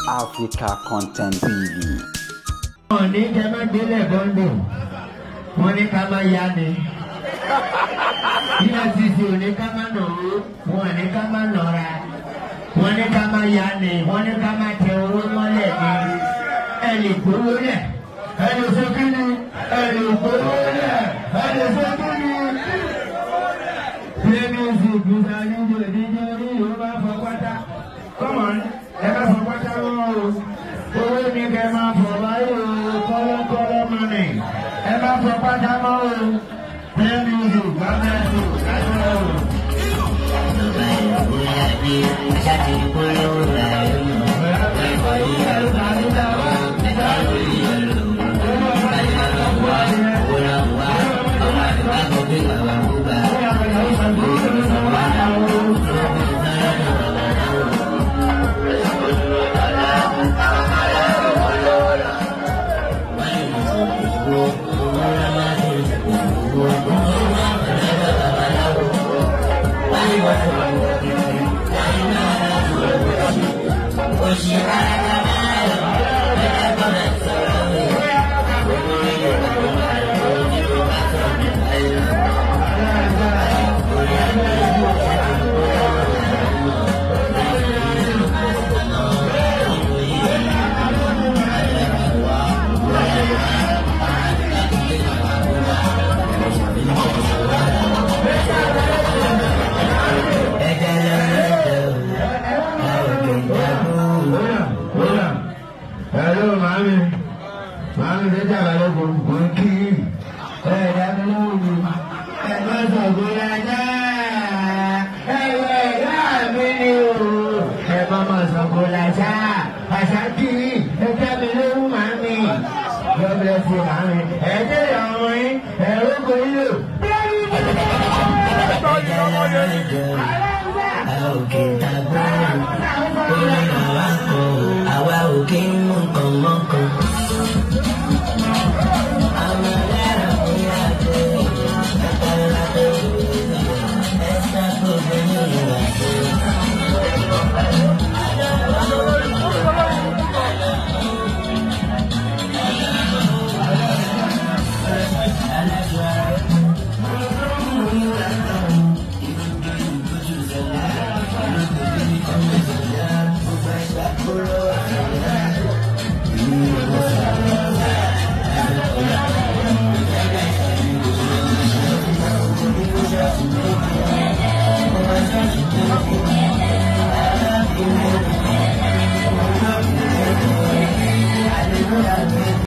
Africa Content TV. Money cannot be a bundle. Money come a yanni. Yes, you come a no. Money come a nora. Money come a yanni. Money come a tell money. Any good. And it's a good. And it's good. And it's a good. Play music. You are in the DJ. You are for water. Come on. Ever for water. Oh, you came out for color money. Ever for water. Play music. God bless you. That's all. Hello, mommy. Mommy, they tell me to go key. Hey, that's the movie. Hey, what's up, good idea? Hey, I'm in you. Hey, mama's so good idea. I said, key. Hey, tell me, little mommy. God bless you, mommy. Hey, tell me, hey, look at you.